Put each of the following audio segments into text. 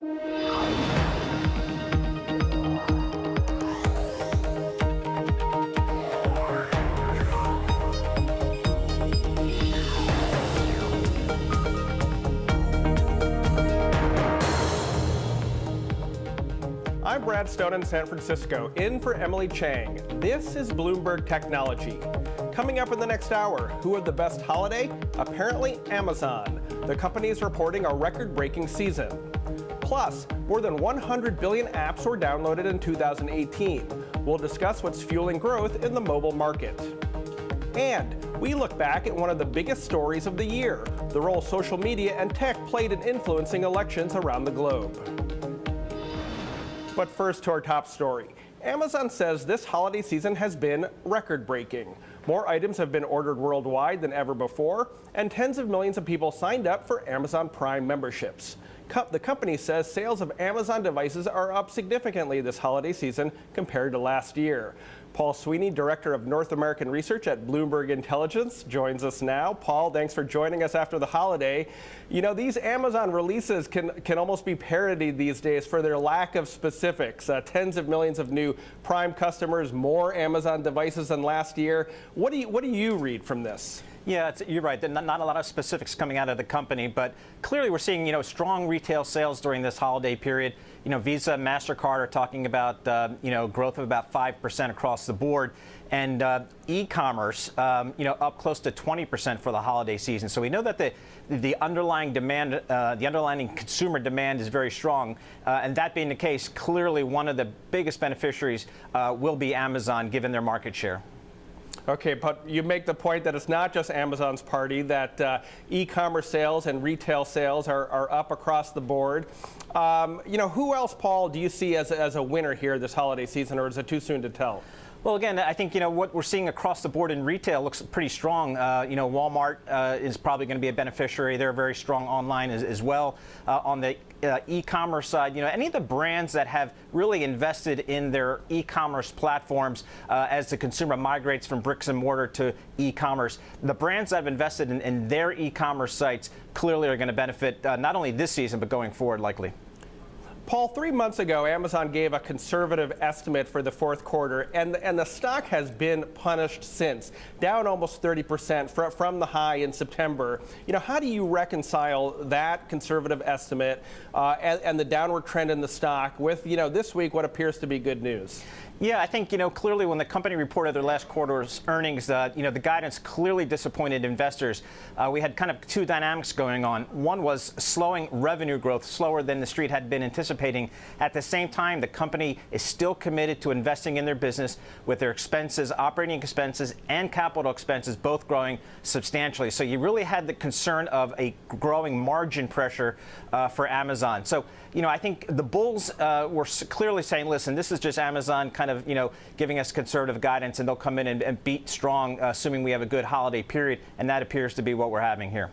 I'm Brad Stone in San Francisco, in for Emily Chang. This is Bloomberg Technology. Coming up in the next hour, who had the best holiday? Apparently Amazon. The company is reporting a record-breaking season. Plus, more than 100 billion apps were downloaded in 2018. We'll discuss what's fueling growth in the mobile market. And we look back at one of the biggest stories of the year, the role social media and tech played in influencing elections around the globe. But first to our top story. Amazon says this holiday season has been record-breaking. More items have been ordered worldwide than ever before, and tens of millions of people signed up for Amazon Prime memberships. The company says sales of Amazon devices are up significantly this holiday season compared to last year. Paul Sweeney, Director of North American Research at Bloomberg Intelligence, joins us now. Paul, thanks for joining us after the holiday. You know, these Amazon releases can almost be parodied these days for their lack of specifics. Tens of millions of new Prime customers, more Amazon devices than last year. What do you read from this? Yeah, you're right. Not a lot of specifics coming out of the company, but clearly we're seeing, strong retail sales during this holiday period. Visa, MasterCard are talking about, growth of about 5% across the board, and e-commerce, up close to 20% for the holiday season. So we know that the underlying demand, the underlying consumer demand is very strong, and that being the case, clearly one of the biggest beneficiaries will be Amazon, given their market share. Okay, but you make the point that it's not just Amazon's party, that e-commerce sales and retail sales are up across the board. Who else, Paul, do you see as a winner here this holiday season, or is it too soon to tell? Well, again, I think, what we're seeing across the board in retail looks pretty strong. Walmart is probably going to be a beneficiary. They're very strong online as well. On the e-commerce side, any of the brands that have really invested in their e-commerce platforms as the consumer migrates from bricks and mortar to e-commerce, the brands that have invested in their e-commerce sites clearly are going to benefit not only this season, but going forward likely. Paul, 3 months ago, Amazon gave a conservative estimate for the fourth quarter, and the stock has been punished since, down almost 30% from the high in September. How do you reconcile that conservative estimate and the downward trend in the stock with, this week what appears to be good news? Yeah, I think, clearly when the company reported their last quarter's earnings, the guidance clearly disappointed investors. We had kind of two dynamics going on. One was slowing revenue growth, slower than the street had been anticipating. At the same time, the company is still committed to investing in their business, with their expenses, operating expenses and capital expenses both growing substantially. So you really had the concern of a growing margin pressure for Amazon. So, I think the bulls were clearly saying, listen, this is just Amazon kind of, giving us conservative guidance, and they'll come in and beat strong, assuming we have a good holiday period, and that appears to be what we're having here.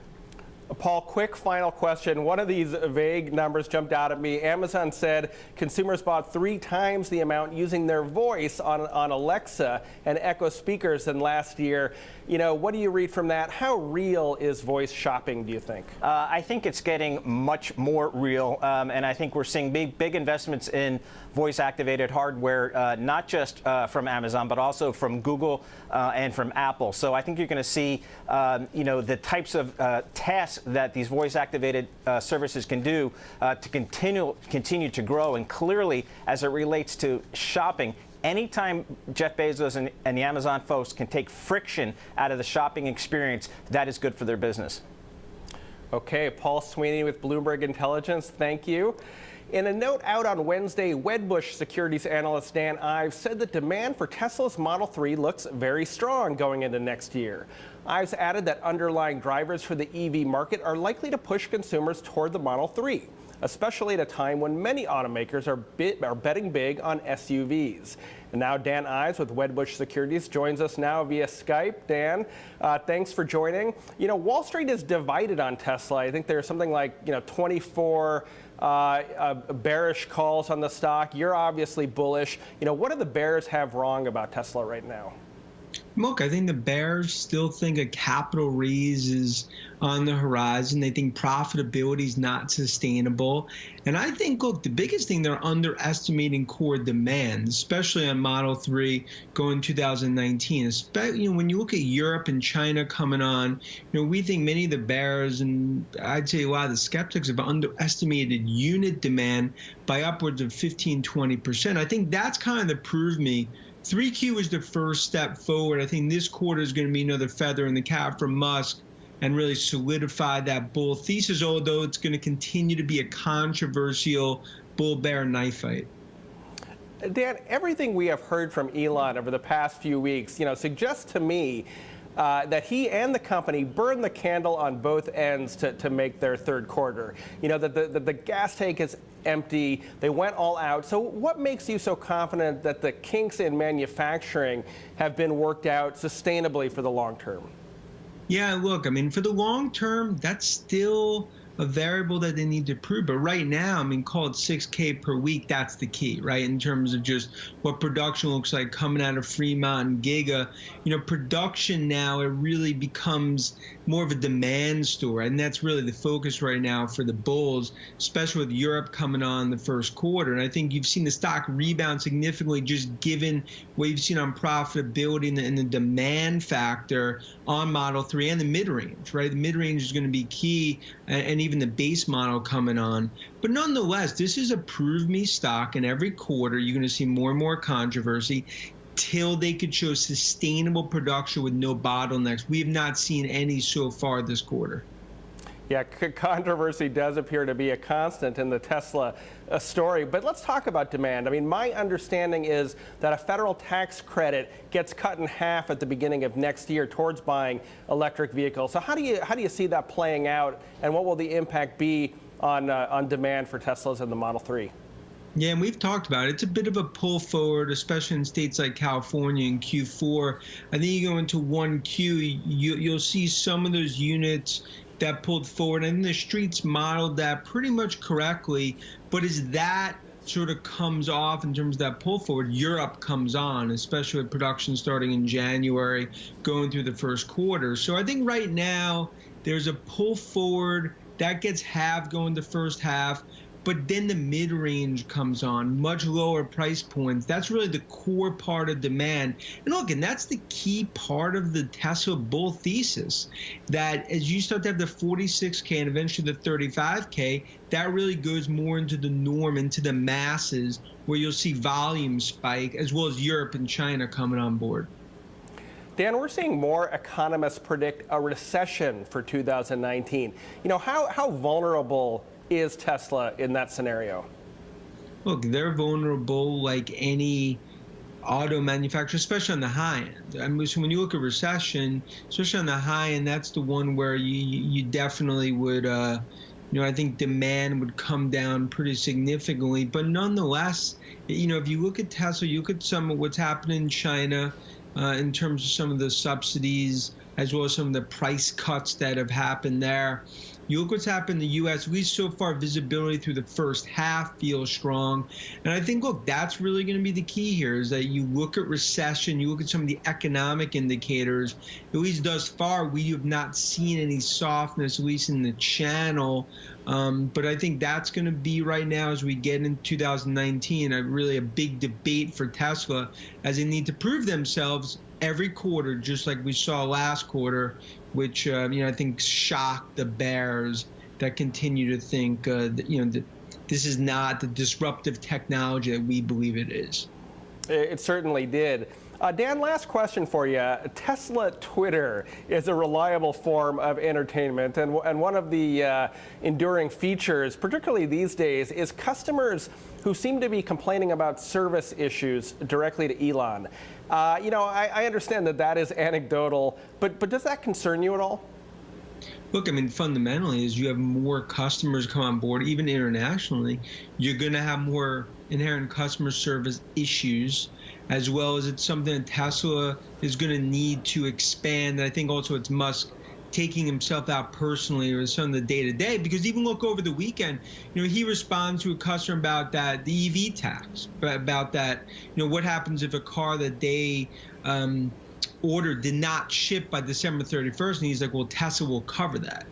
Paul, quick final question. One of these vague numbers jumped out at me. Amazon said consumers bought 3 times the amount using their voice on Alexa and Echo speakers than last year. What do you read from that? How real is voice shopping, do you think? I think it's getting much more real, and I think we're seeing big investments in voice-activated hardware, not just from Amazon, but also from Google and from Apple. So I think you're going to see, the types of tasks that these voice-activated services can do to continue to grow. And clearly, as it relates to shopping, anytime Jeff Bezos and the Amazon folks can take friction out of the shopping experience, that is good for their business. Okay, Paul Sweeney with Bloomberg Intelligence, thank you. In a note out on Wednesday, Wedbush securities analyst Dan Ives said that demand for Tesla's Model 3 looks very strong going into next year. Ives added that underlying drivers for the EV market are likely to push consumers toward the Model 3, especially at a time when many automakers are betting big on SUVs. And now Dan Ives with Wedbush Securities joins us now via Skype. Dan, thanks for joining. Wall Street is divided on Tesla. I think there's something like 24 bearish calls on the stock. You're obviously bullish. What do the bears have wrong about Tesla right now? Look, I think the Bears still think a capital raise is on the horizon. They think profitability is not sustainable. And I think, look, the biggest thing, they're underestimating core demand, especially on Model 3 going 2019. Especially, when you look at Europe and China coming on, we think many of the bears, and I'd say a lot of the skeptics, have underestimated unit demand by upwards of 15–20%. I think that's kind of the prove me. 3Q is the first step forward. I think this quarter is going to be another feather in the cap for Musk and really solidify that bull thesis, although it's going to continue to be a controversial bull-bear knife fight. Dan, everything we have heard from Elon over the past few weeks, suggests to me that he and the company burned the candle on both ends to make their third quarter. That the gas tank is empty. They went all out. So what makes you so confident that the kinks in manufacturing have been worked out sustainably for the long term? Yeah, look, for the long term, that's still a variable that they need to prove. But right now, call it 6K per week. That's the key, right? In terms of just what production looks like coming out of Fremont and Giga. Production now, it really becomes more of a demand story. And that's really the focus right now for the bulls, especially with Europe coming on the first quarter. And I think you've seen the stock rebound significantly just given what you've seen on profitability and the demand factor on Model 3 and the mid-range, right? The mid-range is going to be key, and even the base model coming on. But nonetheless, this is a prove me stock, and every quarter you're going to see more and more controversy till they could show sustainable production with no bottlenecks. We have not seen any so far this quarter. Yeah, controversy does appear to be a constant in the Tesla story. But let's talk about demand. My understanding is that a federal tax credit gets cut in half at the beginning of next year towards buying electric vehicles. So how do you see that playing out, and what will the impact be on demand for Teslas and the Model 3? Yeah, and we've talked about it. It's a bit of a pull forward, especially in states like California in Q4. I think you go into 1Q, you'll see some of those units that pulled forward, and the streets modeled that pretty much correctly. But as that sort of comes off in terms of that pull forward, Europe comes on, especially with production starting in January, going through the first quarter. So I think right now there's a pull forward that gets halved going the first half. But then the mid-range comes on, much lower price points. That's really the core part of demand. And look, and that's the key part of the Tesla bull thesis, that as you start to have the 46K and eventually the 35K, that really goes more into the norm, into the masses, where you'll see volume spike, as well as Europe and China coming on board. Dan, we're seeing more economists predict a recession for 2019. How vulnerable is Tesla in that scenario? Look, they're vulnerable like any auto manufacturer, especially on the high end. So when you look at recession, especially on the high end, that's the one where you definitely would, I think demand would come down pretty significantly. But nonetheless, if you look at Tesla, you look at some of what's happening in China in terms of some of the subsidies, as well as some of the price cuts that have happened there. You look what's happened in the U.S., at least so far, visibility through the first half feels strong. And I think, look, that's really going to be the key here, is that you look at recession, you look at some of the economic indicators. At least thus far, we have not seen any softness, at least in the channel. But I think that's going to be right now as we get into 2019, really a big debate for Tesla, as they need to prove themselves every quarter, just like we saw last quarter, which I think shocked the bears that continue to think that this is not the disruptive technology that we believe it is. It certainly did. Dan, last question for you. Tesla Twitter is a reliable form of entertainment, and one of the enduring features, particularly these days, is customers who seem to be complaining about service issues directly to Elon. I understand that is anecdotal, but does that concern you at all? Look, fundamentally, as you have more customers come on board, even internationally, you're going to have more inherent customer service issues, as well as it's something that Tesla is going to need to expand. And I think also it's Musk taking himself out personally or some of the day-to-day, because even look over the weekend, he responds to a customer about that, the EV tax, about that, what happens if a car that they order did not ship by December 31st. And he's like, well, Tesla will cover that.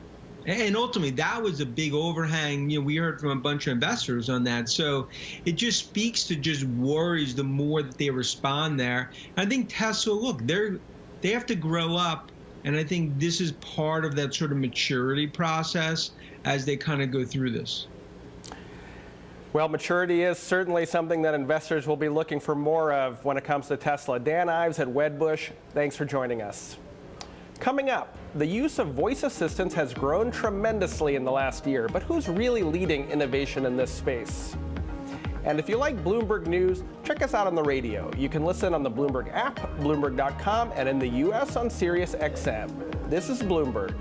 And ultimately, that was a big overhang. We heard from a bunch of investors on that. So it just speaks to just worries the more that they respond there. And I think Tesla, look, they have to grow up. And I think this is part of that sort of maturity process as they kind of go through this. Well, maturity is certainly something that investors will be looking for more of when it comes to Tesla. Dan Ives at Wedbush, thanks for joining us. Coming up, the use of voice assistants has grown tremendously in the last year, but who's really leading innovation in this space? And if you like Bloomberg News, check us out on the radio. You can listen on the Bloomberg app, Bloomberg.com, and in the U.S. on Sirius XM. This is Bloomberg.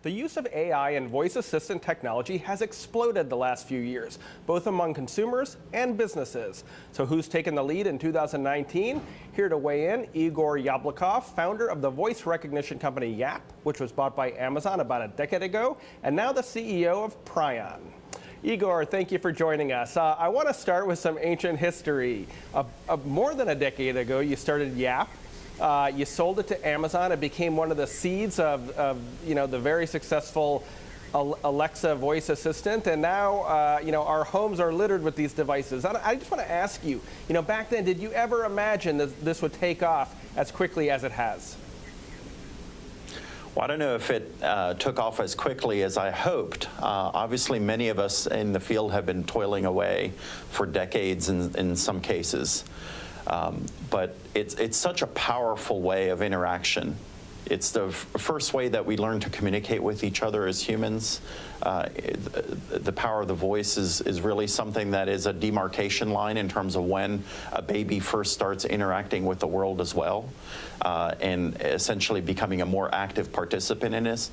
The use of AI and voice assistant technology has exploded the last few years, both among consumers and businesses. So who's taken the lead in 2019? Here to weigh in, Igor Yablokov, founder of the voice recognition company Yap, which was bought by Amazon about a decade ago, and now the CEO of Prion. Igor, thank you for joining us. I want to start with some ancient history. More than a decade ago, you started Yap. You sold it to Amazon. It became one of the seeds of the very successful Alexa voice assistant. And now, our homes are littered with these devices. I just want to ask you, back then, did you ever imagine that this would take off as quickly as it has? Well, I don't know if it took off as quickly as I hoped. Obviously, many of us in the field have been toiling away for decades in some cases. But it's such a powerful way of interaction. It's the first way that we learn to communicate with each other as humans. The power of the voice is really something that is a demarcation line in terms of when a baby first starts interacting with the world as well, and essentially becoming a more active participant in this.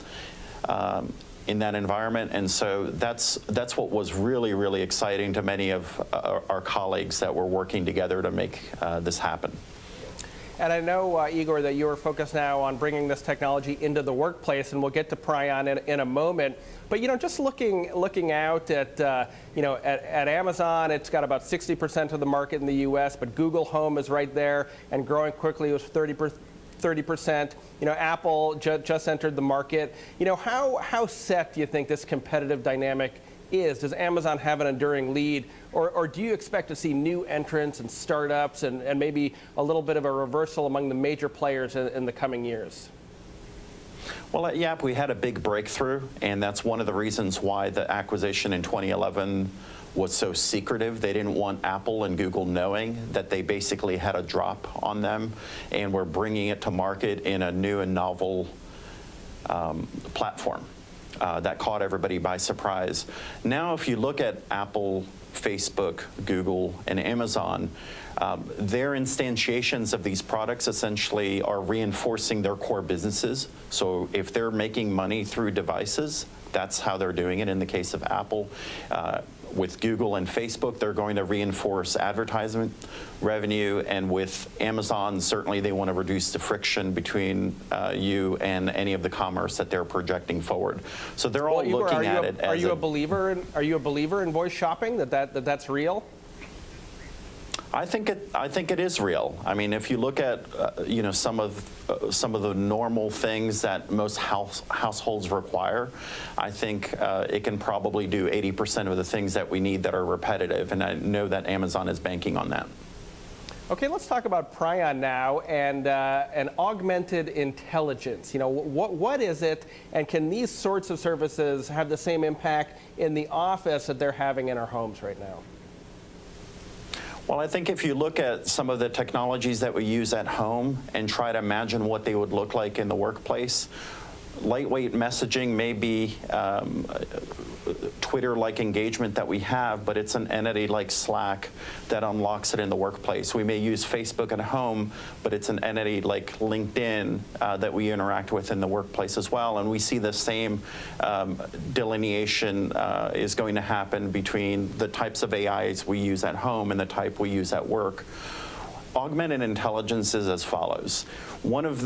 In that environment, and so that's what was really, really exciting to many of our colleagues that were working together to make this happen. And I know, Igor, that you are focused now on bringing this technology into the workplace, and we'll get to Prion in a moment. But just looking out at at Amazon, it's got about 60% of the market in the U.S., but Google Home is right there and growing quickly. It was 30%. Apple just entered the market. How set do you think this competitive dynamic is? Does Amazon have an enduring lead, or do you expect to see new entrants and startups and maybe a little bit of a reversal among the major players in the coming years? Well, at Yap, we had a big breakthrough, and that's one of the reasons why the acquisition in 2011 was so secretive. They didn't want Apple and Google knowing that they basically had a drop on them, and we're bringing it to market in a new and novel platform that caught everybody by surprise. Now, if you look at Apple, Facebook, Google, and Amazon, their instantiations of these products essentially are reinforcing their core businesses. So if they're making money through devices, that's how they're doing it. In the case of Apple, with Google and Facebook, they're going to reinforce advertisement revenue, and with Amazon, certainly they want to reduce the friction between you and any of the commerce that they're projecting forward. So they're all looking at it as Are you a believer in voice shopping? That's real? I think it is real. I mean, if you look at some of the normal things that most households require, I think it can probably do 80% of the things that we need that are repetitive, and I know that Amazon is banking on that. Okay, let's talk about Prion now and augmented intelligence. What is it, and can these sorts of services have the same impact in the office that they're having in our homes right now? Well, I think if you look at some of the technologies that we use at home and try to imagine what they would look like in the workplace, lightweight messaging may be Twitter-like engagement that we have, but it's an entity like Slack that unlocks it in the workplace. We may use Facebook at home, but it's an entity like LinkedIn that we interact with in the workplace as well. And we see the same delineation is going to happen between the types of AIs we use at home and the type we use at work. Augmented intelligence is as follows. One of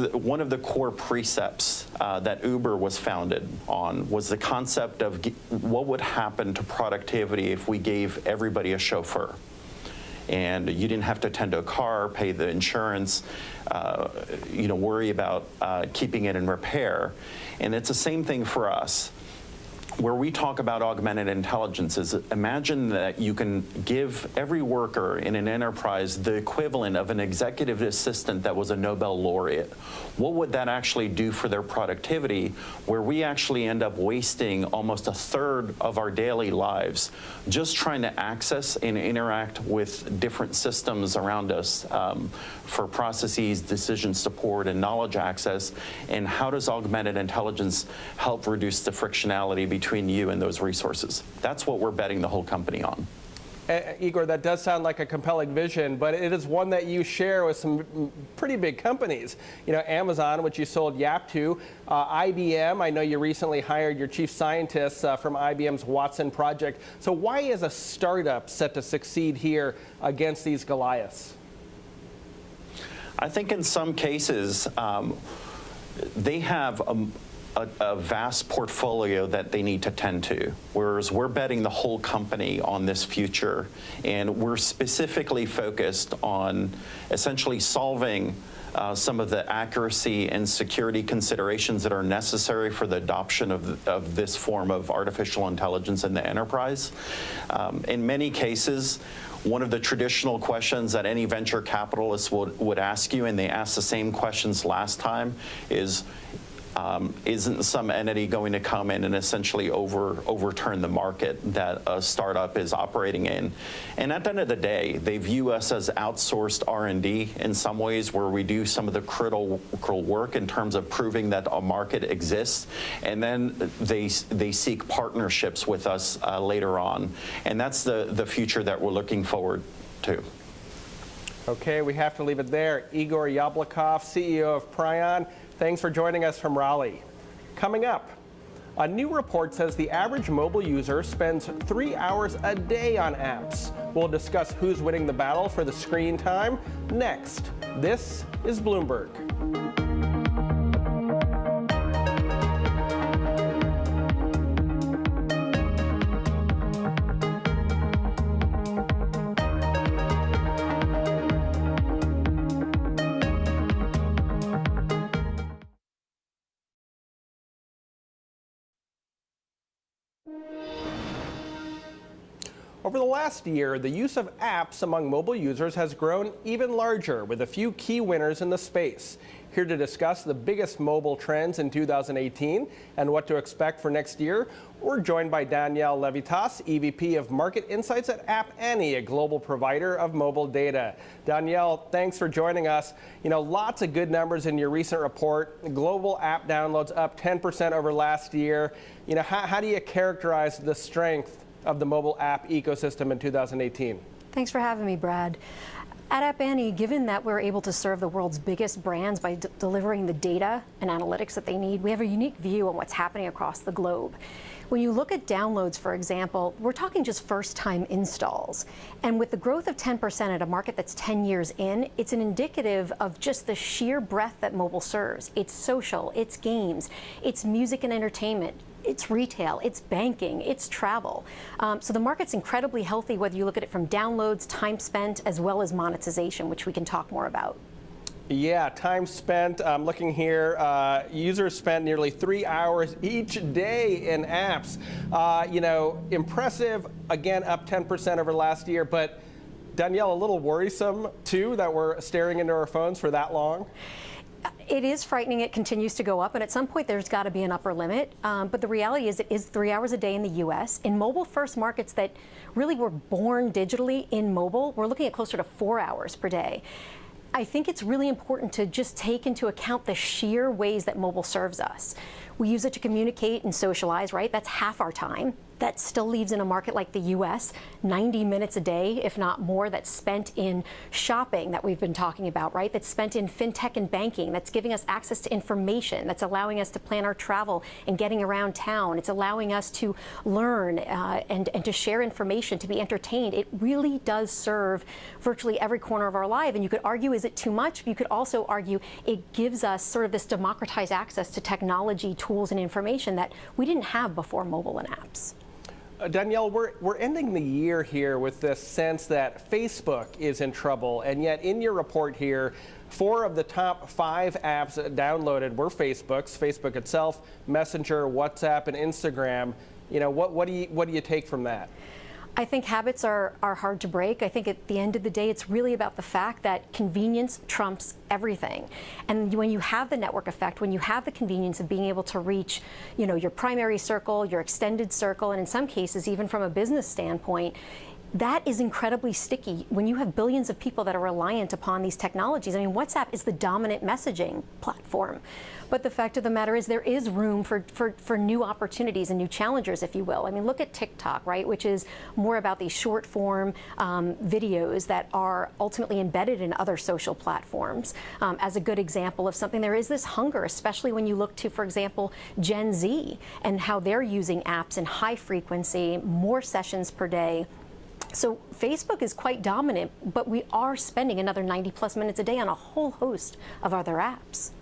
the core precepts that Uber was founded on was the concept of what would happen to productivity if we gave everybody a chauffeur. And you didn't have to tend to a car, pay the insurance, worry about keeping it in repair. And it's the same thing for us. Where we talk about augmented intelligence is, imagine that you can give every worker in an enterprise the equivalent of an executive assistant that was a Nobel laureate. What would that actually do for their productivity, where we actually end up wasting almost a third of our daily lives just trying to access and interact with different systems around us for processes, decision support, and knowledge access? And how does augmented intelligence help reduce the frictionality between you and those resources? That's what we're betting the whole company on. Igor, that does sound like a compelling vision, but it is one that you share with some pretty big companies. Amazon, which you sold Yap to, IBM. I know you recently hired your chief scientist from IBM's Watson project. So why is a startup set to succeed here against these Goliaths? I think in some cases, they have a vast portfolio that they need to tend to, whereas we're betting the whole company on this future, and we're specifically focused on essentially solving some of the accuracy and security considerations that are necessary for the adoption of this form of artificial intelligence in the enterprise. In many cases, one of the traditional questions that any venture capitalist would ask you, and they asked the same questions last time, is, isn't some entity going to come in and essentially overturn the market that a startup is operating in? And at the end of the day, they view us as outsourced R&D in some ways, where we do some of the critical work in terms of proving that a market exists, and then they seek partnerships with us later on. And that's the future that we're looking forward to. Okay, we have to leave it there. Igor Yablokov, CEO of Prion, thanks for joining us from Raleigh. Coming up, a new report says the average mobile user spends 3 hours a day on apps. We'll discuss who's winning the battle for the screen time next. This is Bloomberg. Over the last year, the use of apps among mobile users has grown even larger, with a few key winners in the space. Here to discuss the biggest mobile trends in 2018 and what to expect for next year, we're joined by Danielle Levitas, EVP of Market Insights at App Annie, a global provider of mobile data. Danielle, thanks for joining us. Lots of good numbers in your recent report. Global app downloads up 10% over last year. How do you characterize the strength of the mobile app ecosystem in 2018? Thanks for having me, Brad. At App Annie, given that we're able to serve the world's biggest brands by delivering the data and analytics that they need, we have a unique view on what's happening across the globe. When you look at downloads, for example, we're talking just first-time installs. And with the growth of 10% at a market that's 10 years in, it's an indicative of just the sheer breadth that mobile serves. It's social, it's games, it's music and entertainment, it's retail, it's banking, it's travel. So the market's incredibly healthy, whether you look at it from downloads, time spent, as well as monetization, which we can talk more about. Yeah, time spent. I'm looking here. Users spend nearly 3 hours each day in apps. Impressive. Again, up 10% over last year. But Danielle, a little worrisome too that we're staring into our phones for that long. It is frightening. It continues to go up, and at some point there's got to be an upper limit. But the reality is it is 3 hours a day in the U.S. In mobile-first markets that really were born digitally in mobile, we're looking at closer to 4 hours per day. I think it's really important to just take into account the sheer ways that mobile serves us. We use it to communicate and socialize, right? That's half our time. That still leaves in a market like the US 90 minutes a day, if not more, that's spent in shopping that we've been talking about, right? That's spent in fintech and banking, that's giving us access to information, that's allowing us to plan our travel and getting around town. It's allowing us to learn and to share information, to be entertained. It really does serve virtually every corner of our life. And you could argue, is it too much? But you could also argue it gives us sort of this democratized access to technology, tools, and information that we didn't have before mobile and apps. Danielle, we're ending the year here with this sense that Facebook is in trouble, and yet in your report here, 4 of the top 5 apps downloaded were Facebook's, Facebook itself, Messenger, WhatsApp, and Instagram. You know, what do you take from that? I think habits are hard to break. I think at the end of the day, it's really about the fact that convenience trumps everything. And when you have the network effect, when you have the convenience of being able to reach, you know, your primary circle, your extended circle, and in some cases, even from a business standpoint, that is incredibly sticky when you have billions of people that are reliant upon these technologies. I mean, WhatsApp is the dominant messaging platform. But the fact of the matter is there is room for new opportunities and new challengers, if you will. I mean, look at TikTok, right, which is more about these short form videos that are ultimately embedded in other social platforms. As a good example of something, there is this hunger, especially when you look to, for example, Gen Z and how they're using apps in high frequency, more sessions per day. So Facebook is quite dominant, but we are spending another 90+ minutes a day on a whole host of other apps.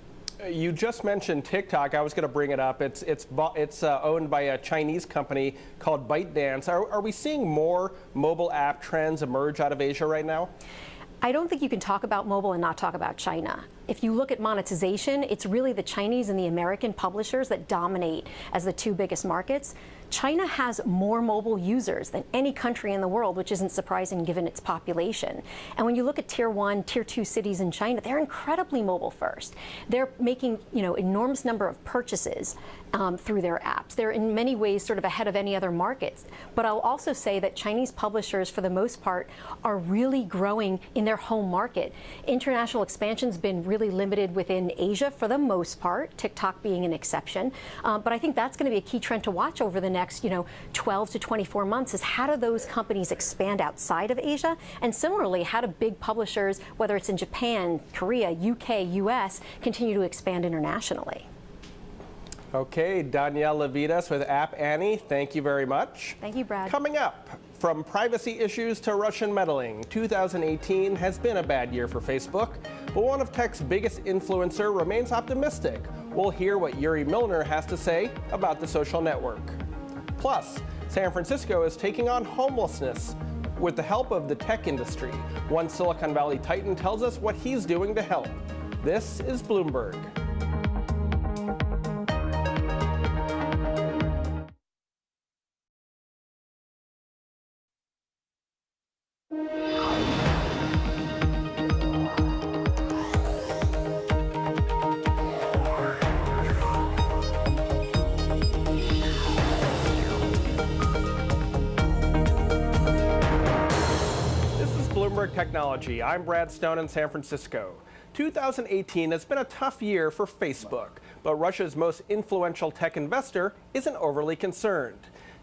You just mentioned TikTok. I was going to bring it up. It's owned by a Chinese company called ByteDance. Are we seeing more mobile app trends emerge out of Asia right now? I don't think you can talk about mobile and not talk about China. If you look at monetization, it's really the Chinese and the American publishers that dominate as the 2 biggest markets. China has more mobile users than any country in the world, which isn't surprising given its population. And when you look at tier 1, tier 2 cities in China, they're incredibly mobile first. They're making, you know, enormous number of purchases through their apps. They're in many ways sort of ahead of any other markets. But I'll also say that Chinese publishers, for the most part, are really growing in their home market. International expansion's been really limited within Asia for the most part, TikTok being an exception. But I think that's going to be a key trend to watch over the next, 12 to 24 months, is how do those companies expand outside of Asia? And similarly, how do big publishers, whether it's in Japan, Korea, UK, US, continue to expand internationally? Okay, Danielle Levitas with App Annie, thank you very much. Thank you, Brad. Coming up, from privacy issues to Russian meddling, 2018 has been a bad year for Facebook, but one of tech's biggest influencer remains optimistic. We'll hear what Yuri Milner has to say about the social network. Plus, San Francisco is taking on homelessness with the help of the tech industry. One Silicon Valley titan tells us what he's doing to help. This is Bloomberg. Bloomberg Technology. I'm Brad Stone in San Francisco. 2018 has been a tough year for Facebook, but Russia's most influential tech investor isn't overly concerned.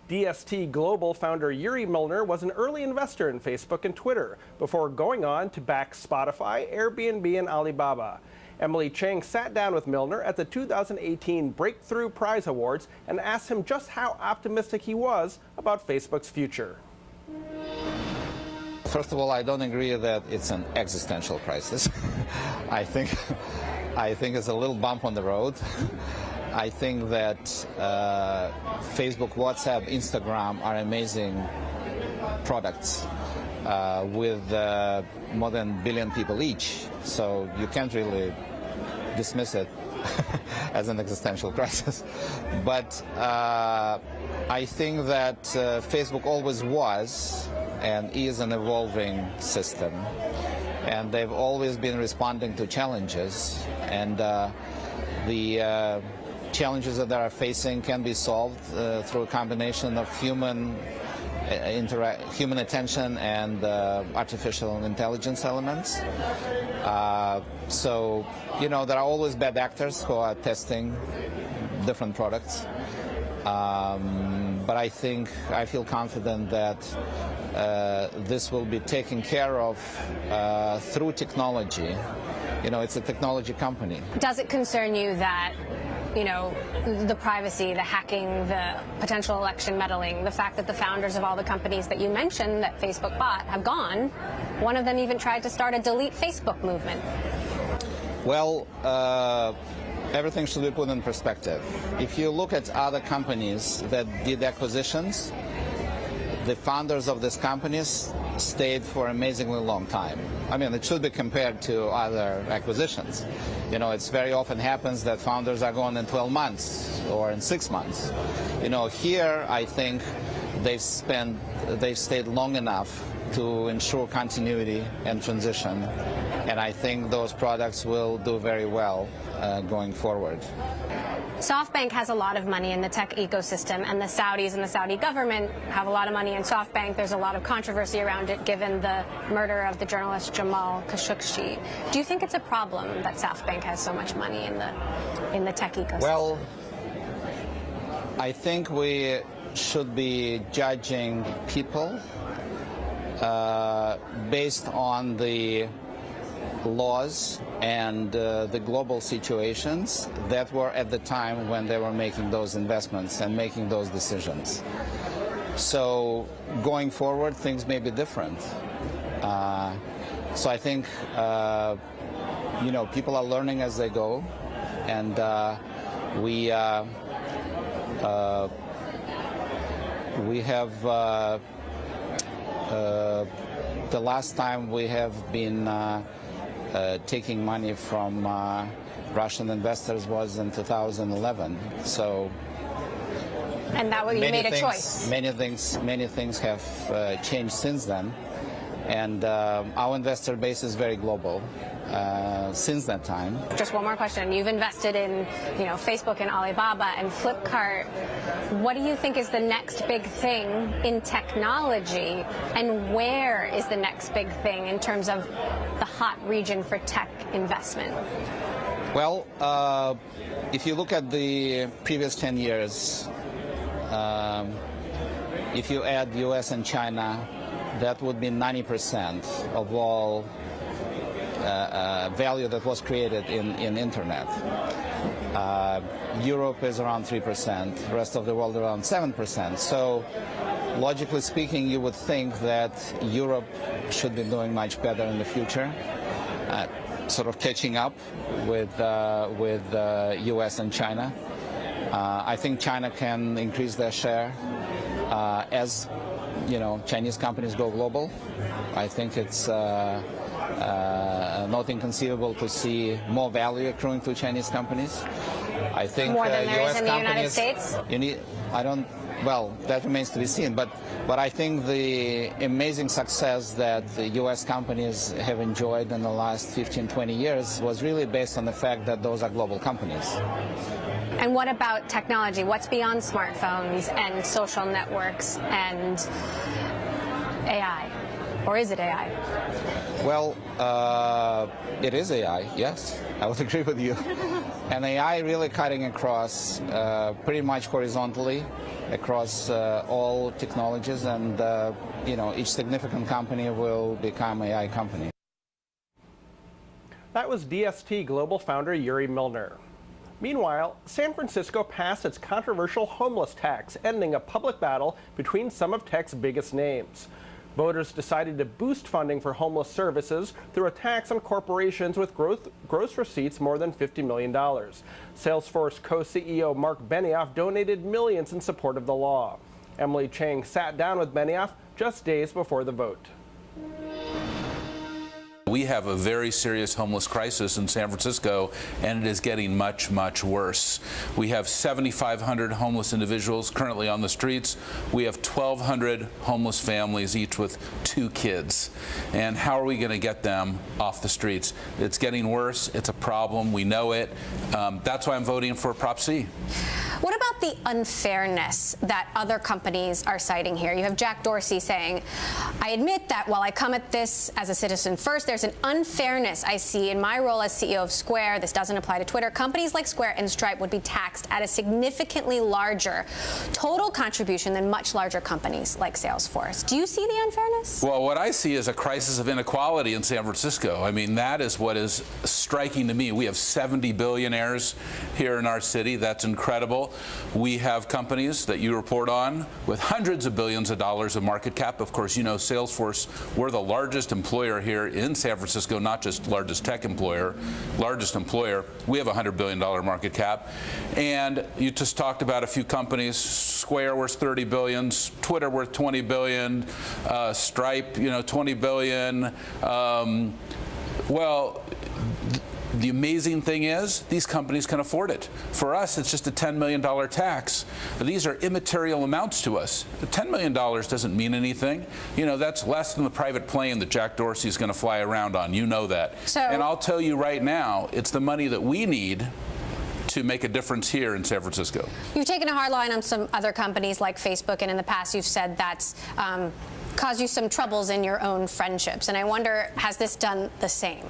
DST Global founder Yuri Milner was an early investor in Facebook and Twitter before going on to back Spotify, Airbnb, and Alibaba. Emily Chang sat down with Milner at the 2018 Breakthrough Prize Awards and asked him just how optimistic he was about Facebook's future. First of all, I don't agree that it's an existential crisis. I think it's a little bump on the road. I think that Facebook, WhatsApp, Instagram are amazing products with more than 1 billion people each. So you can't really dismiss it as an existential crisis. But I think that Facebook always was and is an evolving system, and they've always been responding to challenges, and the challenges that they are facing can be solved through a combination of human human attention and artificial intelligence elements. So, there are always bad actors who are testing different products. But I feel confident that this will be taken care of through technology. It's a technology company. Does it concern you that, the privacy, the hacking, the potential election meddling, the fact that the founders of all the companies that you mentioned that Facebook bought have gone? One of them even tried to start a delete Facebook movement. Well, everything should be put in perspective. If you look at other companies that did acquisitions, the founders of these companies stayed for an amazingly long time. I mean, it should be compared to other acquisitions. It's very often happens that founders are gone in 12 months or in 6 months. Here I think they've stayed long enough to ensure continuity and transition, and I think those products will do very well going forward. SoftBank has a lot of money in the tech ecosystem, and the Saudis and the Saudi government have a lot of money in SoftBank. There's a lot of controversy around it given the murder of the journalist Jamal Khashoggi. Do you think it's a problem that SoftBank has so much money in the tech ecosystem? Well, I think we should be judging people based on the laws and the global situations that were at the time when they were making those investments and making those decisions. So going forward, things may be different. So I think people are learning as they go, and we have the last time we have been taking money from Russian investors was in 2011. So, and that way you made a choice. Many things have changed since then, and our investor base is very global since that time. Just one more question. You've invested in, Facebook and Alibaba and Flipkart. What do you think is the next big thing in technology, and where is the next big thing in terms of the hot region for tech investment? Well, if you look at the previous 10 years, if you add US and China, that would be 90% of all value that was created in Internet. Europe is around 3%, the rest of the world around 7%. So logically speaking, you would think that Europe should be doing much better in the future, sort of catching up with US and China. I think China can increase their share as Chinese companies go global. I think it's not inconceivable to see more value accruing to Chinese companies. I think more than there US is in the companies, United States? Well, that remains to be seen, but I think the amazing success that the US companies have enjoyed in the last 15, 20 years was really based on the fact that those are global companies. And what about technology? What's beyond smartphones and social networks and AI? Or is it AI? Well, it is AI, yes. I would agree with you. And AI really cutting across pretty much horizontally across all technologies, and each significant company will become AI company. That was DST Global founder Yuri Milner. Meanwhile, San Francisco passed its controversial homeless tax, ending a public battle between some of tech's biggest names. Voters decided to boost funding for homeless services through a tax on corporations with gross receipts more than $50 million. Salesforce co-CEO Mark Benioff donated millions in support of the law. Emily Chang sat down with Benioff just days before the vote. We have a very serious homeless crisis in San Francisco, and it is getting much, much worse. We have 7,500 homeless individuals currently on the streets. We have 1,200 homeless families, each with 2 kids. And how are we going to get them off the streets? It's getting worse. It's a problem. We know it. That's why I'm voting for Prop C. What about the unfairness that other companies are citing here? You have Jack Dorsey saying, I admit that while I come at this as a citizen first, there's an unfairness I see in my role as CEO of Square. This doesn't apply to Twitter. Companies like Square and Stripe would be taxed at a significantly larger total contribution than much larger companies like Salesforce. Do you see the unfairness? Well, what I see is a crisis of inequality in San Francisco. I mean, that is what is striking to me. We have 70 billionaires here in our city. That's incredible. We have companies that you report on with hundreds of billions of dollars of market cap. Of course, you know, Salesforce, we're the largest employer here in San Francisco, not just largest tech employer, largest employer. We have a $100 billion market cap. And you just talked about a few companies. Square worth 30 billion, Twitter worth 20 billion, Stripe, you know, 20 billion. Well, the amazing thing is these companies can afford it. For us, it's just a $10 million tax. These are immaterial amounts to us. The $10 million doesn't mean anything. You know, that's less than the private plane that Jack Dorsey is going to fly around on. You know that. And I'll tell you right now, it's the money that we need to make a difference here in San Francisco. You've taken a hard line on some other companies like Facebook, and in the past you've said that's caused you some troubles in your own friendships. And I wonder, has this done the same?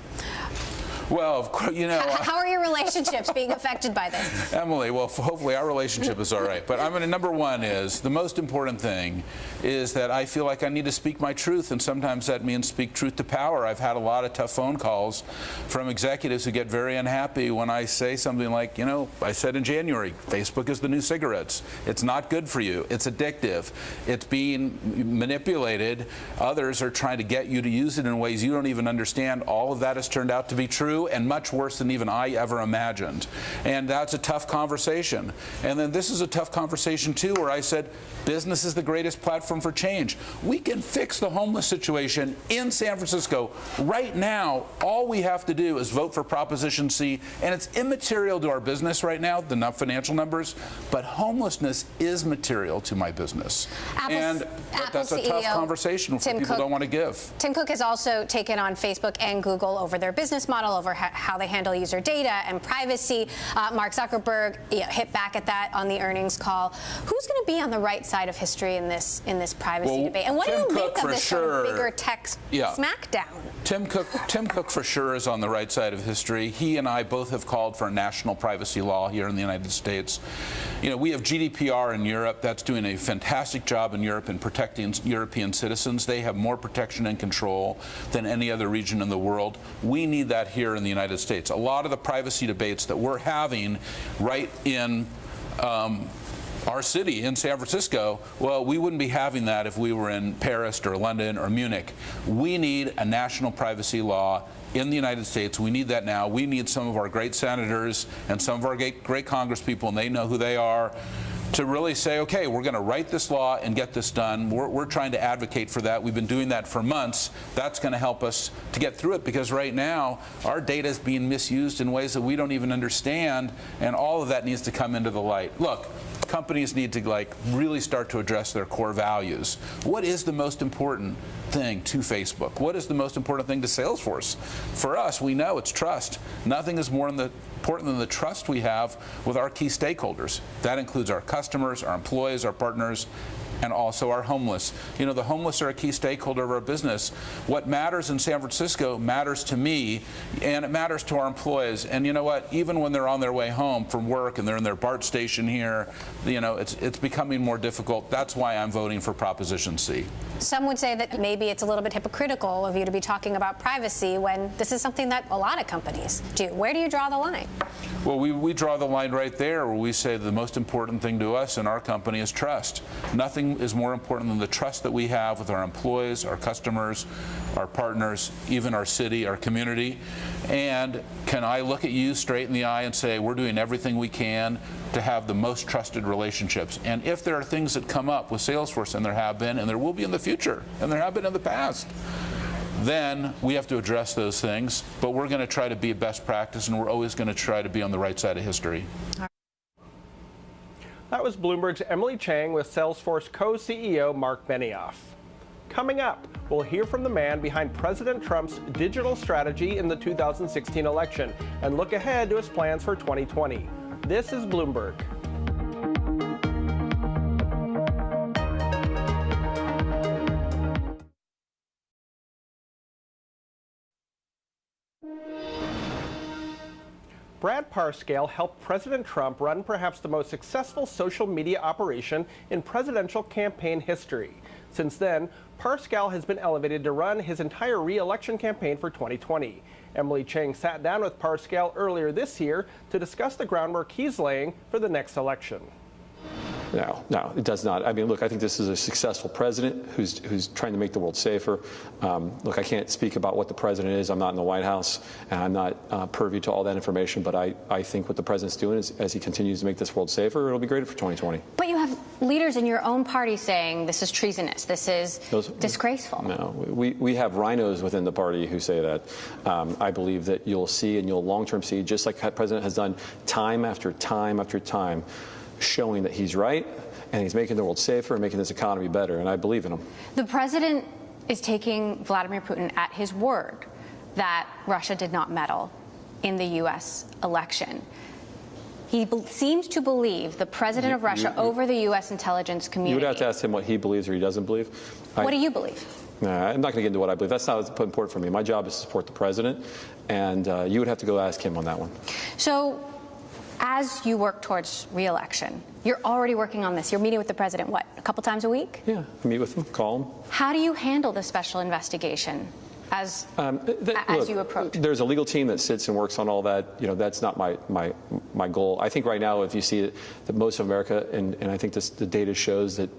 Well, of course, you know. How are your relationships being affected by this? Emily, well, hopefully our relationship is all right. But I mean, number one is, the most important thing is that I feel like I need to speak my truth, and sometimes that means speak truth to power. I've had a lot of tough phone calls from executives who get very unhappy when I say something like, you know, I said in January, Facebook is the new cigarettes. It's not good for you. It's addictive. It's being manipulated. Others are trying to get you to use it in ways you don't even understand. All of that has turned out to be true, and much worse than even I ever imagined. And that's a tough conversation. And then this is a tough conversation too, where I said, business is the greatest platform for change. We can fix the homeless situation in San Francisco right now. All we have to do is vote for Proposition C, and it's immaterial to our business right now, the financial numbers, but homelessness is material to my business. But that's a tough conversation for people don't want to give. Tim Cook has also taken on Facebook and Google over their business model, over how they handle user data and privacy. Mark Zuckerberg hit back at that on the earnings call. Who's going to be on the right side of history in this privacy debate? And what do you make of this sort of bigger tech smackdown? Tim Cook for sure is on the right side of history. He and I both have called for a national privacy law here in the United States. You know, we have GDPR in Europe. That's doing a fantastic job in Europe in protecting European citizens. They have more protection and control than any other region in the world. We need that here in the United States. A lot of the privacy debates that we're having right in our city in San Francisco, well, we wouldn't be having that if we were in Paris or London or Munich. We need a national privacy law in the United States. We need that now. We need some of our great senators and some of our great congresspeople, and they know who they are, to really say, okay, we're going to write this law and get this done. We're trying to advocate for that. We've been doing that for months. That's going to help us to get through it, because right now our data is being misused in ways that we don't even understand, and all of that needs to come into the light. Look, companies need to really start to address their core values. What is the most important thing to Facebook? What is the most important thing to Salesforce? For us, we know it's trust. Nothing is more important than the trust we have with our key stakeholders. That includes our customers, our employees, our partners, and also our homeless. You know, the homeless are a key stakeholder of our business. What matters in San Francisco matters to me, and it matters to our employees. And you know what? Even when they're on their way home from work and they're in their BART station here, you know, it's becoming more difficult. That's why I'm voting for Proposition C. Some would say that maybe it's a little bit hypocritical of you to be talking about privacy when this is something that a lot of companies do. Where do you draw the line? Well, we draw the line right there, where we say the most important thing to us in our company is trust. Nothing is more important than the trust that we have with our employees, our customers, our partners, even our city, our community. And can I look at you straight in the eye and say, we're doing everything we can to have the most trusted relationships? And if there are things that come up with Salesforce, and there have been, and there will be in the future, and there have been in the past, then we have to address those things. But we're going to try to be a best practice, and we're always going to try to be on the right side of history. That was Bloomberg's Emily Chang with Salesforce co-CEO Mark Benioff. Coming up, we'll hear from the man behind President Trump's digital strategy in the 2016 election and look ahead to his plans for 2020. This is Bloomberg. Brad Parscale helped President Trump run perhaps the most successful social media operation in presidential campaign history. Since then, Parscale has been elevated to run his entire re-election campaign for 2020. Emily Chang sat down with Parscale earlier this year to discuss the groundwork he's laying for the next election. No, it does not. I mean, look, I think this is a successful president who's trying to make the world safer. Look, I can't speak about what the president is. I'm not in the White House, and I'm not privy to all that information. But I think what the president's doing is, as he continues to make this world safer, it'll be great for 2020. But you have leaders in your own party saying this is treasonous, this is disgraceful. No, we have rhinos within the party who say that. I believe that you'll see, and you'll long-term see, just like the president has done time after time after time, showing that he's right and he's making the world safer and making this economy better, and I believe in him. The president is taking Vladimir Putin at his word that Russia did not meddle in the U.S. election. He seems to believe the president of Russia over the U.S. intelligence community. You would have to ask him what he believes or he doesn't believe. What do you believe? I'm not going to get into what I believe. That's not important for me. My job is to support the president, and you would have to go ask him on that one. So, as you work towards re-election, you're already working on this. You're meeting with the president, what, a couple times a week? Yeah, meet with him, call him. How do you handle the special investigation as you approach? There's a legal team that sits and works on all that. You know, that's not my goal. I think right now, if you see it, that most of America, and I think the data shows that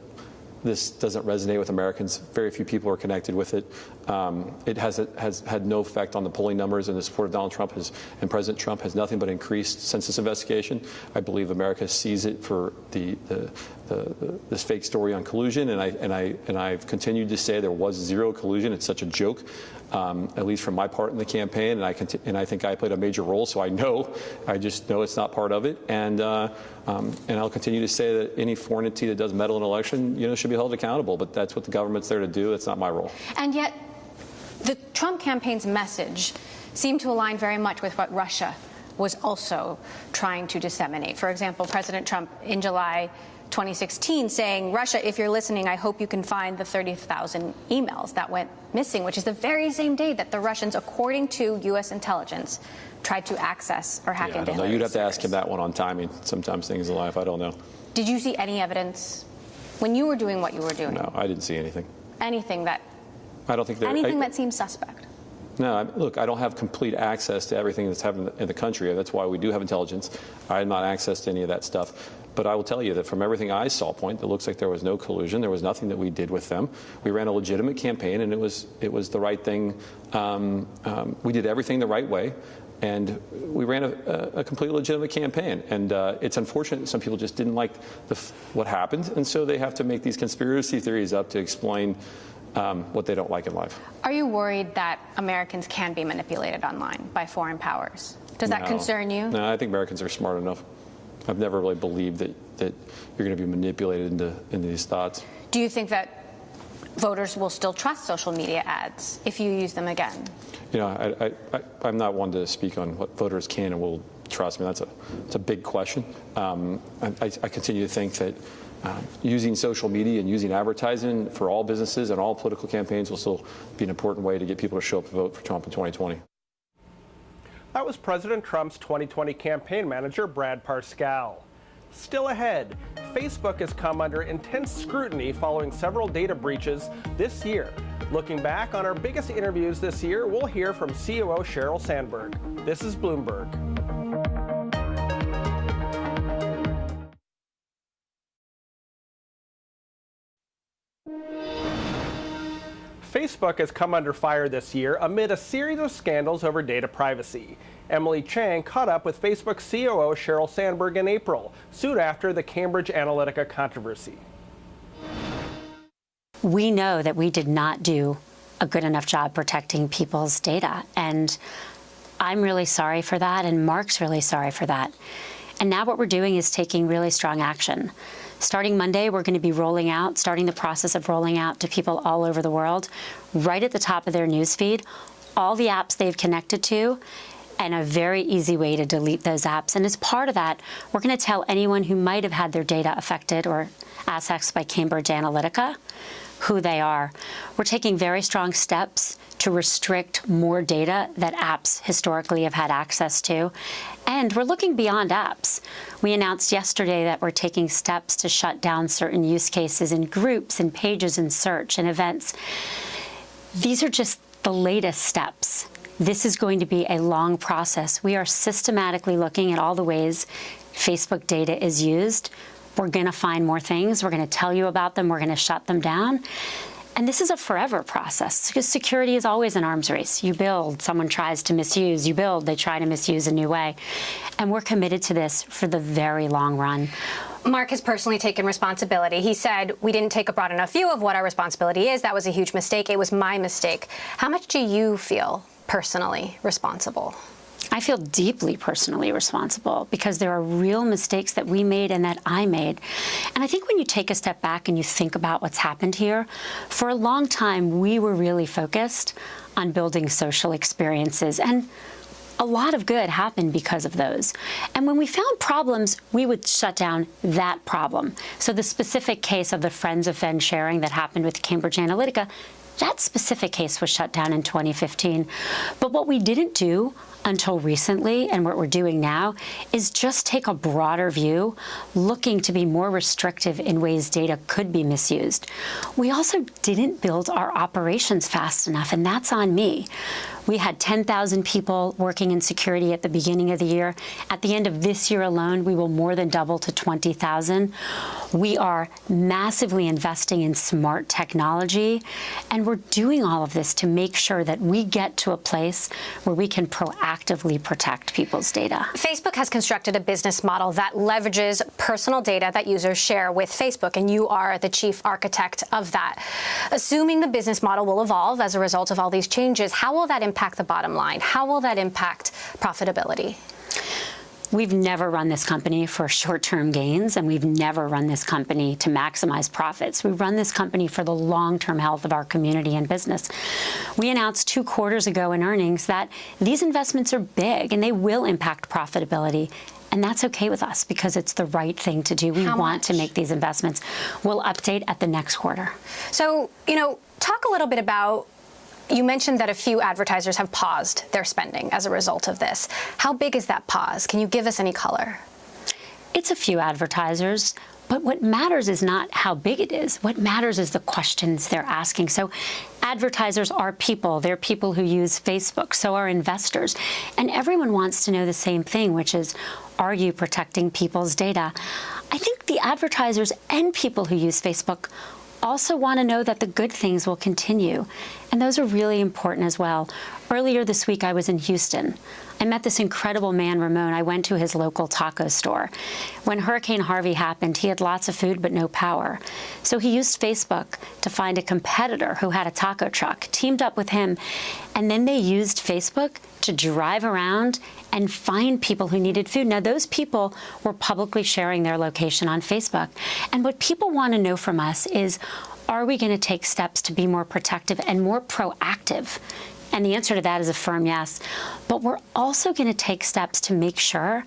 this doesn't resonate with Americans. Very few people are connected with it. It has had no effect on the polling numbers, and the support of Donald Trump and President Trump has nothing but increased since this investigation. I believe America sees it for this fake story on collusion, and I've continued to say there was zero collusion. It's such a joke, at least from my part in the campaign, and I think I played a major role. So I just know it's not part of it, and I'll continue to say that any foreign entity that does meddle in an election, should be held accountable. But that's what the government's there to do. That's not my role. And yet, the Trump campaign's message seemed to align very much with what Russia was also trying to disseminate. For example, President Trump in July 2016 saying, Russia, if you're listening, I hope you can find the 30,000 emails that went missing, which is the very same day that the Russians, according to U.S. intelligence, tried to access or hack into Hillary's You'd have to servers. ask him that one on timing. Sometimes things in life, I don't know. Did you see any evidence when you were doing what you were doing? No, I didn't see anything. Anything that seems suspect? No, look, I don't have complete access to everything that's happening in the country. That's why we do have intelligence. I have not access to any of that stuff. But I will tell you that from everything I saw, it looks like there was no collusion. There was nothing that we did with them. We ran a legitimate campaign, and it was the right thing. We did everything the right way, and we ran a completely legitimate campaign. And it's unfortunate that some people just didn't like what happened, and so they have to make these conspiracy theories up to explain what they don't like in life. Are you worried that Americans can be manipulated online by foreign powers? Does that concern you? No, I think Americans are smart enough. I've never really believed that you're going to be manipulated into these thoughts. Do you think that voters will still trust social media ads if you use them again? I'm not one to speak on what voters can and will trust. I mean, it's a big question. I continue to think that using social media and using advertising for all businesses and all political campaigns will still be an important way to get people to show up to vote for Trump in 2020. That was President Trump's 2020 campaign manager, Brad Parscale. Still ahead, Facebook has come under intense scrutiny following several data breaches this year. Looking back on our biggest interviews this year, we'll hear from COO Sheryl Sandberg. This is Bloomberg. Facebook has come under fire this year amid a series of scandals over data privacy. Emily Chang caught up with Facebook COO Sheryl Sandberg in April, soon after the Cambridge Analytica controversy. We know that we did not do a good enough job protecting people's data, and I'm really sorry for that, and Mark's really sorry for that. And now what we're doing is taking really strong action. Starting Monday, we're going to be starting the process of rolling out to people all over the world, right at the top of their newsfeed, all the apps they've connected to, and a very easy way to delete those apps. And as part of that, we're going to tell anyone who might have had their data affected or accessed by Cambridge Analytica, who they are. We're taking very strong steps to restrict more data that apps historically have had access to. And we're looking beyond apps. We announced yesterday that we're taking steps to shut down certain use cases in groups and pages and search and events. These are just the latest steps. This is going to be a long process. We are systematically looking at all the ways Facebook data is used. We're going to find more things. We're going to tell you about them. We're going to shut them down. And this is a forever process because security is always an arms race. You build, someone tries to misuse. You build, they try to misuse a new way. And we're committed to this for the very long run. Mark has personally taken responsibility. He said, we didn't take a broad enough view of what our responsibility is. That was a huge mistake. It was my mistake. How much do you feel personally responsible? I feel deeply personally responsible because there are real mistakes that we made and that I made. And I think when you take a step back and you think about what's happened here, for a long time, we were really focused on building social experiences. And a lot of good happened because of those. And when we found problems, we would shut down that problem. So the specific case of the Friends Offend sharing that happened with Cambridge Analytica, that specific case was shut down in 2015. But what we didn't do until recently, and what we're doing now, is just take a broader view, looking to be more restrictive in ways data could be misused. We also didn't build our operations fast enough, and that's on me. We had 10,000 people working in security at the beginning of the year. At the end of this year alone, we will more than double to 20,000. We are massively investing in smart technology, and we're doing all of this to make sure that we get to a place where we can proactively protect people's data. Facebook has constructed a business model that leverages personal data that users share with Facebook, and you are the chief architect of that. Assuming the business model will evolve as a result of all these changes, how will that impact the bottom line? How will that impact profitability? We've never run this company for short-term gains, and we've never run this company to maximize profits. We run this company for the long-term health of our community and business. We announced 2 quarters ago in earnings that these investments are big and they will impact profitability. And that's okay with us because it's the right thing to do. We want to make these investments. We'll update at the next quarter. So, talk a little bit about, you mentioned that a few advertisers have paused their spending as a result of this. How big is that pause? Can you give us any color? It's a few advertisers, but what matters is not how big it is. What matters is the questions they're asking. So advertisers are people. They're people who use Facebook. So are investors. And everyone wants to know the same thing, which is, are you protecting people's data? I think the advertisers and people who use Facebook also want to know that the good things will continue. And those are really important as well. Earlier this week, I was in Houston. I met this incredible man, Ramon. I went to his local taco store. When Hurricane Harvey happened, he had lots of food but no power. So he used Facebook to find a competitor who had a taco truck, teamed up with him, and then they used Facebook to drive around and find people who needed food. Now, those people were publicly sharing their location on Facebook. And what people want to know from us is, are we going to take steps to be more protective and more proactive? And the answer to that is a firm yes. But we're also going to take steps to make sure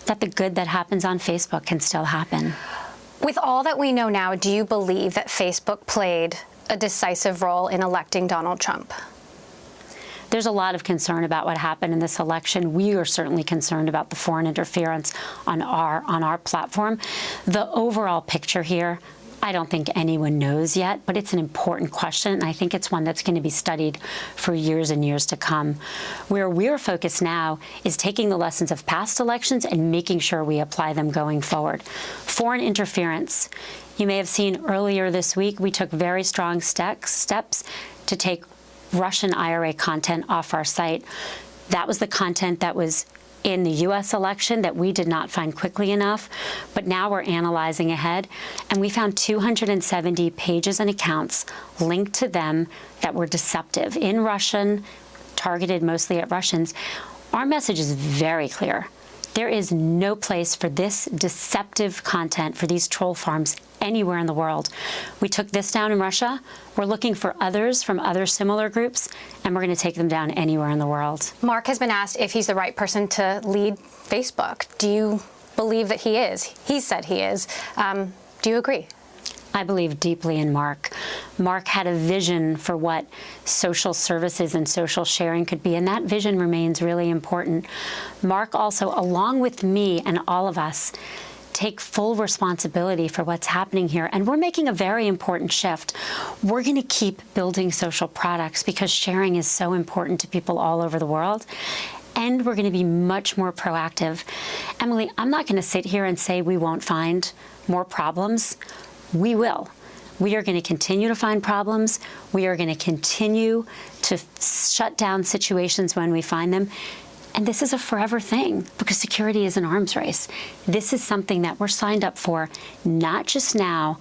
that the good that happens on Facebook can still happen. With all that we know now, do you believe that Facebook played a decisive role in electing Donald Trump? There's a lot of concern about what happened in this election. We are certainly concerned about the foreign interference on our platform. The overall picture here, I don't think anyone knows yet, but it's an important question, and I think it's one that's going to be studied for years and years to come. Where we're focused now is taking the lessons of past elections and making sure we apply them going forward. Foreign interference. You may have seen earlier this week, we took very strong steps to take Russian IRA content off our site. That was the content that was in the U.S. election that we did not find quickly enough, but now we're analyzing ahead, and we found 270 pages and accounts linked to them that were deceptive in Russian, targeted mostly at Russians. Our message is very clear. There is no place for this deceptive content, for these troll farms anywhere in the world. We took this down in Russia. We're looking for others from other similar groups, and we're going to take them down anywhere in the world. Mark has been asked if he's the right person to lead Facebook. Do you believe that he is? He said he is. Do you agree? I believe deeply in Mark. Mark had a vision for what social services and social sharing could be, and that vision remains really important. Mark also, along with me and all of us, take full responsibility for what's happening here. And we're making a very important shift. We're going to keep building social products because sharing is so important to people all over the world. And we're going to be much more proactive. Emily, I'm not going to sit here and say we won't find more problems. We will. We are going to continue to find problems. We are going to continue to shut down situations when we find them. And this is a forever thing because security is an arms race. This is something that we're signed up for, not just now,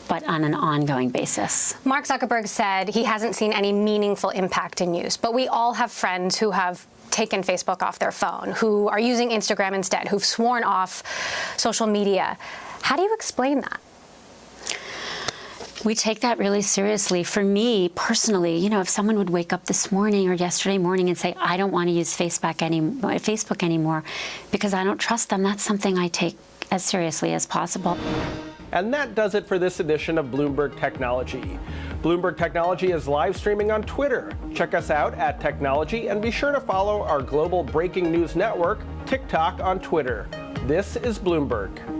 but on an ongoing basis. Mark Zuckerberg said he hasn't seen any meaningful impact in use, but we all have friends who have taken Facebook off their phone, who are using Instagram instead, who've sworn off social media. How do you explain that? We take that really seriously. For me, personally, you know, if someone would wake up this morning or yesterday morning and say, I don't want to use Facebook anymore because I don't trust them, that's something I take as seriously as possible. And that does it for this edition of Bloomberg Technology. Bloomberg Technology is live streaming on Twitter. Check us out at Technology and be sure to follow our global breaking news network, TikTok, on Twitter. This is Bloomberg.